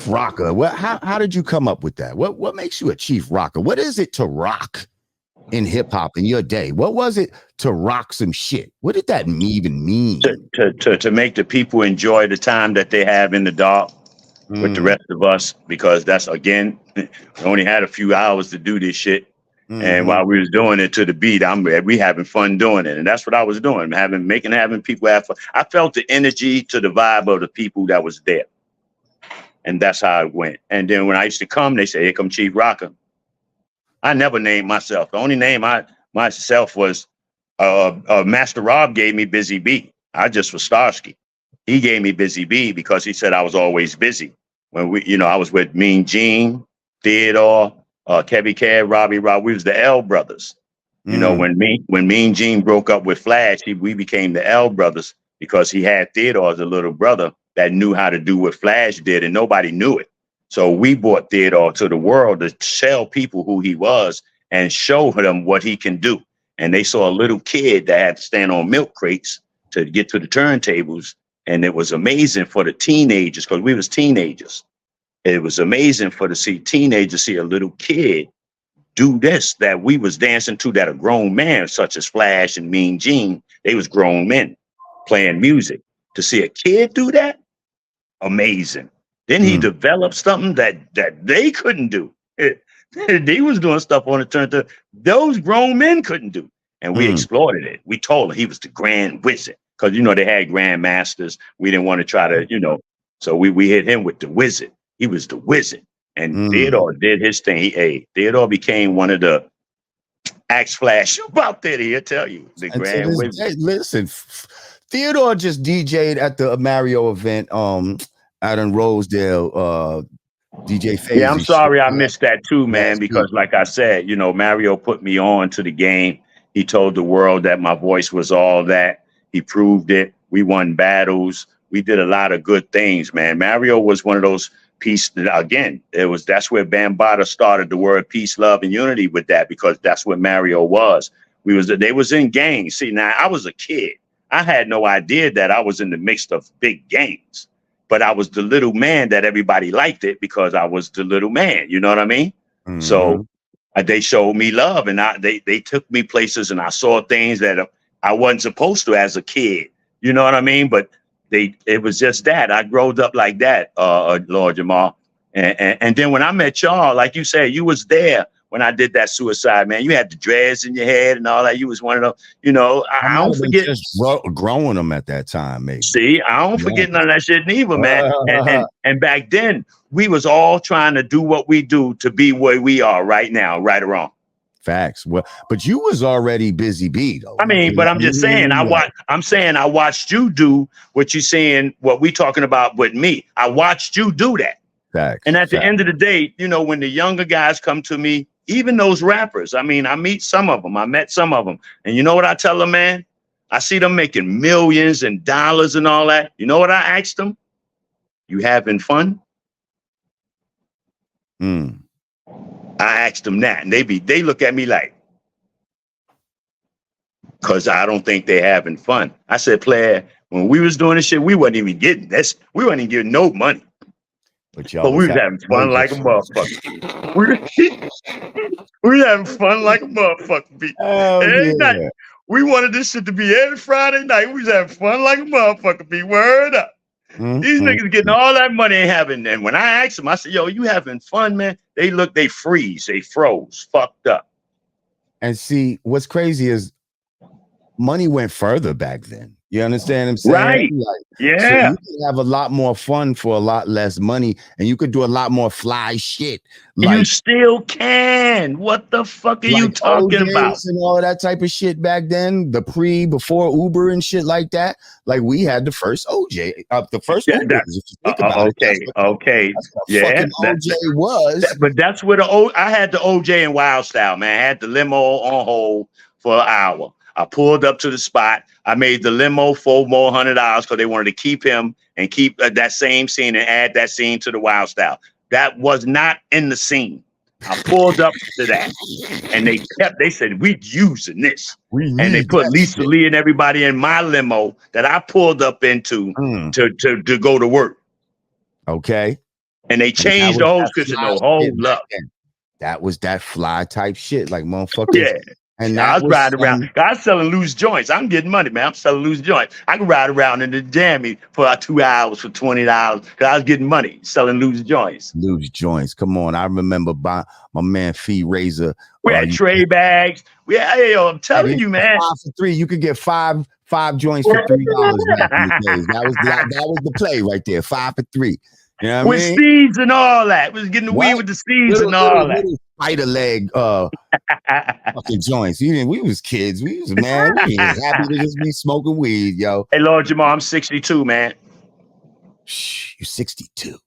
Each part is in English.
chief rocker. How did you come up with that? What makes you a chief rocker? What is it to rock in hip hop in your day? What was it to rock some shit? What did that even mean? To make the people enjoy the time that they have in the dark with the rest of us, because that's, again, we only had a few hours to do this shit. And while we was doing it to the beat, we having fun doing it. And that's what I was doing, having people have fun. I felt the energy to the vibe of the people that was there. And that's how it went. And then when I used to come, they say, here come Chief Rocker. I never named myself. The only name myself was Master Rob gave me Busy B. I just was Starsky. He gave me Busy B because he said I was always busy. When I was with Mean Gene, Theodore, Kevy Cab, Robbie Rob. We was the L brothers. You know, when Mean Gene broke up with Flash, we became the L brothers because he had Theodore as a little brother that knew how to do what Flash did, and nobody knew it. So we brought Theodore to the world to tell people who he was and show them what he can do. And they saw a little kid that had to stand on milk crates to get to the turntables. And it was amazing for the teenagers, because we was teenagers. It was amazing teenagers see a little kid do this that we was dancing to, that a grown man such as Flash and Mean Gene, they was grown men playing music. To see a kid do that, amazing. Then he developed something that they couldn't do. They was doing stuff on the turntable those grown men couldn't do. And we exploited it. We told him he was the grand wizard. Because, they had grandmasters. We didn't want to try to, so we hit him with the wizard. He was the wizard. And Theodore did his thing. Theodore became one of the Axe Flash about that. He'll tell you. The grand wizard. Hey, listen, Theodore just DJ'd at the Mario event out in Rosedale. DJ Phase. Yeah, I'm sorry I missed that too, man, because like I said, Mario put me on to the game. He told the world that my voice was all that. He proved it. We won battles. We did a lot of good things, man. Mario was one of those pieces. Again, that's where Bambaataa started the word peace, love, and unity with that, because that's what Mario was. They was in gangs. See, now I was a kid. I had no idea that I was in the mix of big gangs, but I was the little man that everybody liked it because I was the little man. You know what I mean? So they showed me love, and they took me places, and I saw things that I wasn't supposed to as a kid. You know what I mean? But it was just that. I growed up like that, Lord Jamar. And then when I met y'all, like you said, you was there when I did that suicide, man. You had the dreads in your head and all that. You was one of them, I don't forget. Just growing them at that time, maybe. See, I don't forget none of that shit neither, man. And back then, we was all trying to do what we do to be where we are right now, right or wrong. Facts. Well, but you was already Busy Bee, though. I mean, but I'm just saying, I watched you do what you're saying, what we talking about with me. I watched you do that. Facts. And at the end of the day, when the younger guys come to me, even those rappers, I mean, I meet some of them. I met some of them. And you know what I tell them, man? I see them making millions and dollars and all that. You know what I asked them? You having fun? I asked them that, and they look at me like, because I don't think they having fun. I said, player, when we was doing this shit, we wasn't even getting this. We wasn't even getting no money. But we was having fun like a motherfucker. We was having fun like a motherfucker. Every night. We wanted this shit to be every Friday night. We was having fun like a motherfucker. Be word up. These niggas getting all that money and having. And when I asked them, I said, yo, you having fun, man? They freeze, they froze, fucked up. And see, what's crazy is money went further back then. You understand what I'm saying? Right. So you could have a lot more fun for a lot less money, and you could do a lot more fly shit. You still can. What the fuck are you talking OJs about? And all of that type of shit back then, before Uber and shit like that. Like, we had the first OJ, the first Uber. Okay. Yeah, OJ was. But that's where I had the OJ and Wild Style, man. I had the limo on hold for an hour. I pulled up to the spot. I made the limo $400 more because they wanted to keep him and keep that same scene and add that scene to the Wild Style. That was not in the scene. I pulled up to that, and they said, we using this. And they put Lisa Lee and everybody in my limo that I pulled up into to go to work. Okay. And they changed the whole scripture. No, hold up. That was that fly type shit, like motherfuckers. Yeah. And I was riding around. I was selling loose joints. I'm getting money, man. I'm selling loose joints. I could ride around in the jammy for about 2 hours for $20 because I was getting money selling loose joints. Loose joints. Come on. I remember my man Fee Razor. We had tray bags. I'm telling you, man. 5 for $3. You could get five joints for $3 back in the days. That was the play right there. 5 for $3. You know what I mean? With seeds and all that. We was getting the weed with the seeds and all that. Spider leg fucking joints. We was kids. We was happy to just be smoking weed, yo. Hey, Lord Jamar, I'm 62, man. Shh, you're 62.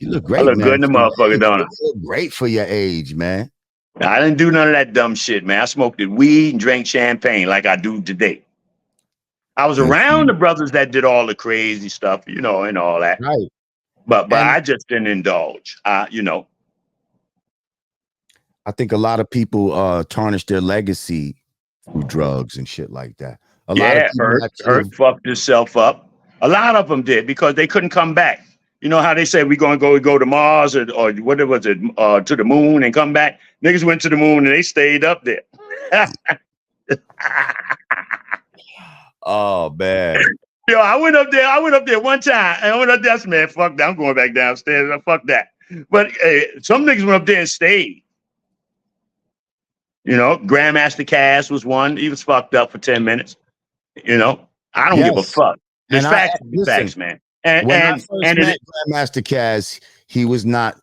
You look great, I look man. good in the motherfucker, don't I? You look great for your age, man. I didn't do none of that dumb shit, man. I smoked weed and drank champagne like I do today. I was around the brothers that did all the crazy stuff, and all that. Right. But I just didn't indulge, I think a lot of people tarnish their legacy through drugs and shit like that. A lot of people fucked himself up. A lot of them did because they couldn't come back. You know how they say we're going to go to Mars or what was it, to the moon and come back? Niggas went to the moon and they stayed up there. Oh, man. Yo, I went up there one time. And I went up there. I said, man, fuck that. I'm going back downstairs. Fuck that. But some niggas went up there and stayed. Grandmaster Cass was one. He was fucked up for 10 minutes. I don't give a fuck. There's facts, man. And when I first met Grandmaster Cass, he was not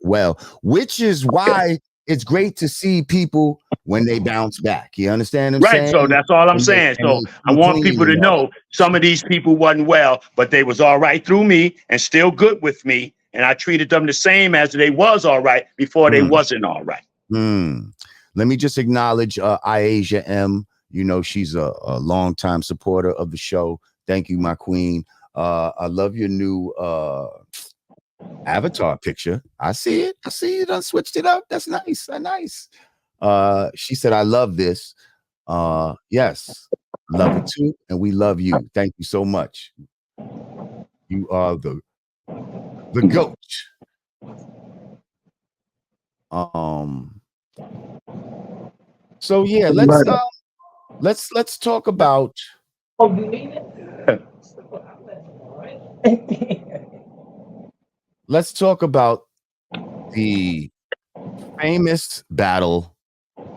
well, which is why it's great to see people when they bounce back. You understand what I'm saying? So that's all I'm saying. So I want people to know some of these people wasn't well, but they was all right through me and still good with me. And I treated them the same as they was all right before they wasn't all right. Let me just acknowledge Iasia M. She's a longtime supporter of the show. Thank you, my queen. I love your new avatar picture. I see it. You done switched it up. That's nice. Nice. She said, I love this. Yes, love it too. And we love you. Thank you so much. You are the GOAT. So yeah, let's talk about. Oh, you mean it? Let's talk about the famous battle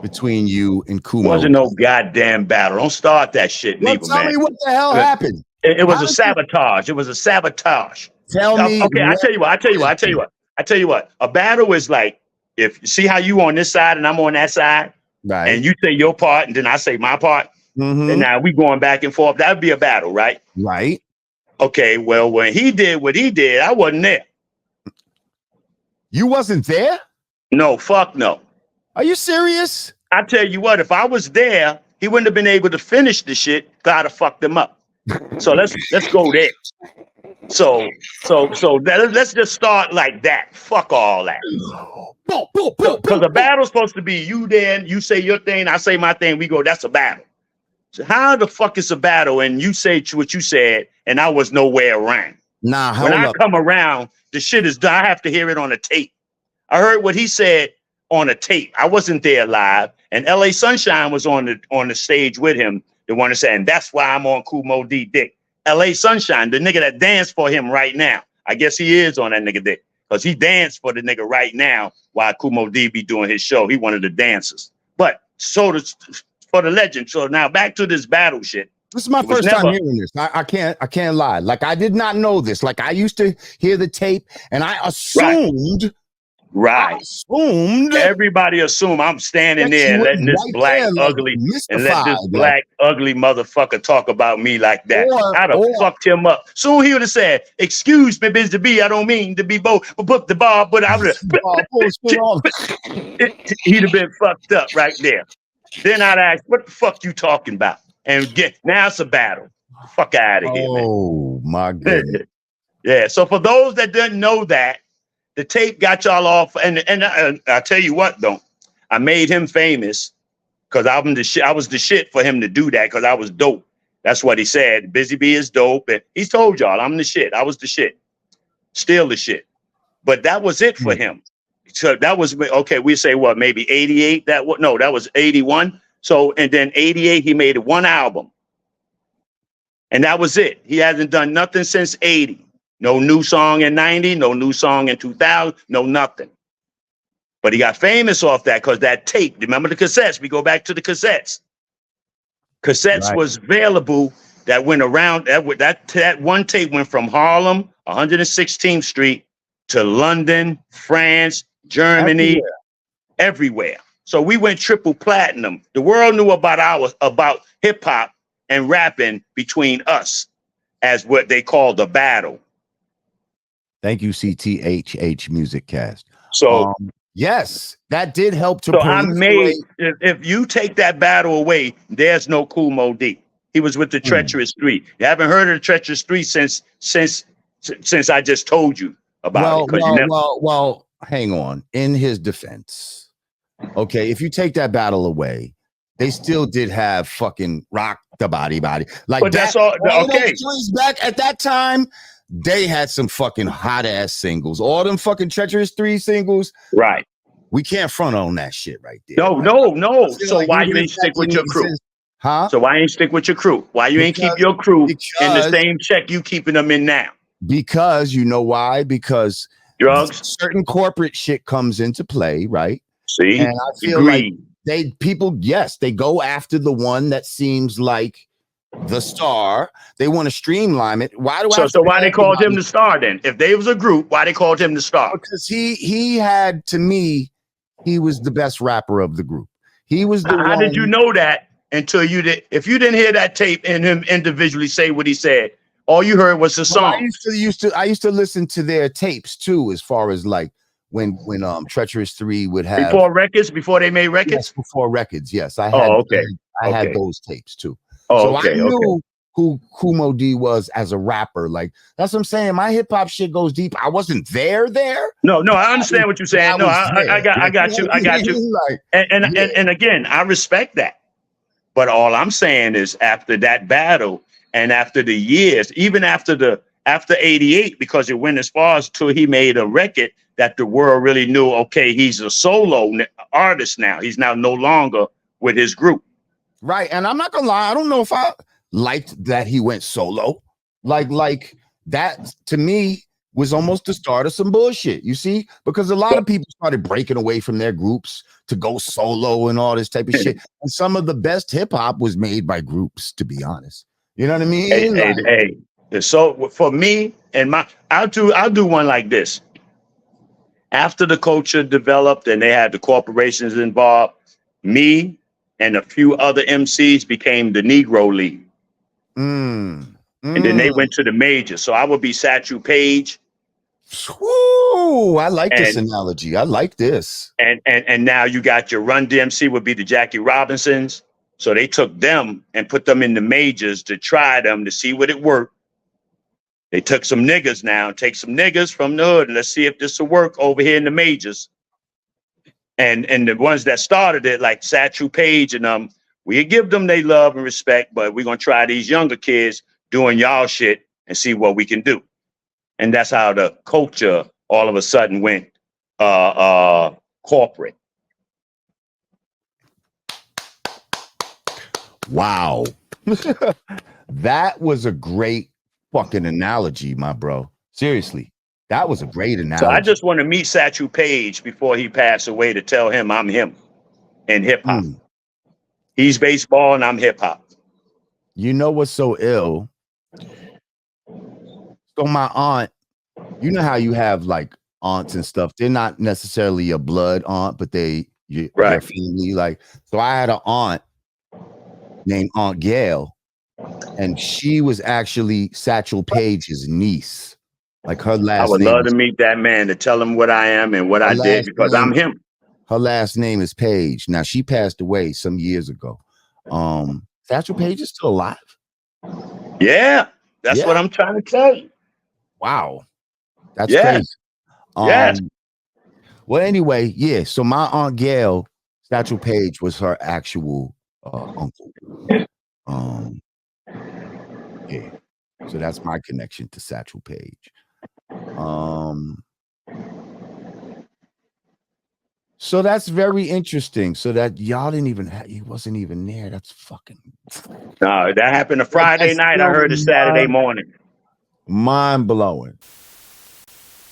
between you and Kool. Wasn't no goddamn battle. Don't start that shit, neither, tell man. me what the hell happened. It was a sabotage. It was a sabotage. Tell me. Okay, I tell you what. A battle is like, if you see how you on this side and I'm on that side, right? And you say your part and then I say my part, and now we going back and forth. That would be a battle, right? Right. Okay, well, when he did what he did, I wasn't there. You wasn't there? No, fuck no. Are you serious? I tell you what, if I was there, he wouldn't have been able to finish the shit. God have fucked him up. So let's go there. So let's just start like that. Fuck all that. Because the battle's supposed to be you there, you say your thing, I say my thing, we go, that's a battle. So how the fuck is a battle and you say what you said and I was nowhere around? Nah, when I come around, the shit is done. I have to hear it on a tape. I heard what he said on a tape. I wasn't there live. And LA Sunshine was on the stage with him. The one that said, and that's why I'm on Kool Mo D Dick. LA Sunshine, the nigga that danced for him right now. I guess he is on that nigga dick. Because he danced for the nigga right now while Kool Mo D be doing his show. He one of the dancers. But for the legend. So now back to this battle shit. This is my first time hearing this. I can't lie. Like, I did not know this. Like, I used to hear the tape and I assumed. Right. Everybody assumed I'm standing there and letting this black ugly motherfucker talk about me like that. I'd have fucked him up. Soon he would have said, "Excuse me, Mr. B, I don't mean to be both, but the bar, but I would have." He'd have been fucked up right there. Then I'd ask, "What the fuck you talking about?" And now it's a battle. Fuck out of here, man. Oh my goodness. Yeah. So for those that didn't know that, the tape got y'all off, and I tell you what, though, I made him famous because I was the shit for him to do that because I was dope. That's what he said. Busy Bee is dope, and he's told y'all I'm the shit. I was the shit. steal the shit. But that was it for him. So that was okay. We say what, maybe 88? That was 81. So and then 88, he made one album. And that was it. He hasn't done nothing since 80. No new song in 90, no new song in 2000, no nothing. But he got famous off that because that tape, remember the cassettes? We go back to the cassettes. Cassettes was available that went around. That one tape went from Harlem, 116th Street, to London, France, Germany, everywhere. So we went triple platinum. The world knew about hip hop and rapping between us as what they called a battle. Thank you, CTHH Music Cast. So yes, that did help to. So I made. If you take that battle away, there's no Kool Moe Dee. He was with the Treacherous Three. You haven't heard of the Treacherous Three since I just told you about it. Well, hang on. In his defense, okay, if you take that battle away, they still did have fucking Rock the Body. Like, but that's all. Okay, back at that time, they had some fucking hot ass singles. All them fucking Treacherous Three singles, right? We can't front on that shit right there. No. So why you ain't stick with your crew? Huh? So why ain't stick with your crew? Why you ain't keep your crew in the same check you keeping them in now? Because you know why? Because drugs, certain corporate shit comes into play, right? See, and I feel like they go after the one that seems like the star. They want to streamline it. Why they called him the star then? If they was a group, why they called him the star? Because he had, to me, he was the best rapper of the group. He was the How did you know that until you did? If you didn't hear that tape and him individually say what he said, all you heard was the song. I used to listen to their tapes too, as far as like when Treacherous Three would have before they made records. Yes, before records, yes, I had. I had those tapes too. So I knew who Kool Moe Dee was as a rapper. Like, that's what I'm saying. My hip hop shit goes deep. I wasn't there. No, I understand what you're saying. No, I got you. Like, and again, I respect that. But all I'm saying is, after that battle and after the years, even after 88, because it went as far as till he made a record that the world really knew, okay, he's a solo artist now. He's now no longer with his group. Right. And I'm not gonna lie, I don't know if I liked that he went solo. Like that to me was almost the start of some bullshit, you see? Because a lot of people started breaking away from their groups to go solo and all this type of shit. And some of the best hip-hop was made by groups, to be honest. You know what I mean? Hey. So for me and I'll do one like this. After the culture developed and they had the corporations involved, me and a few other MCs became the Negro League. And then they went to the majors. So I would be Satchel Paige. Ooh, I like this analogy. I like this. And now you got your Run DMC would be the Jackie Robinsons. So they took them and put them in the majors to try them to see what it worked. They took some niggas now, take some niggas from the hood, and let's see if this will work over here in the majors. And the ones that started it, like Satchel Paige and we give them they love and respect, but we're gonna try these younger kids doing y'all shit and see what we can do. And that's how the culture all of a sudden went corporate. Wow. That was a great fucking analogy, my bro. Seriously. That was a great analogy. So I just want to meet Satchel Paige before he passed away to tell him I'm him in hip hop. He's baseball and I'm hip hop. You know what's so ill? So my aunt, you know how you have like aunts and stuff. They're not necessarily a blood aunt, but they're family. Like, so I had an aunt named Aunt Gail, and she was actually Satchel Paige's niece. Like her last name. I would love to meet that man to tell him what I am and what I did because I'm him. Her last name is Page. Now she passed away some years ago. Satchel Paige is still alive. Yeah, that's what I'm trying to tell you. Wow, that's crazy. Yes. Well, anyway, so my Aunt Gail, Satchel Paige was her actual uncle. So that's my connection to Satchel Paige. So that's very interesting. So that y'all didn't even he wasn't even there. That's fucking No, that happened a Friday that's night. I so heard it Saturday morning. mind blowing.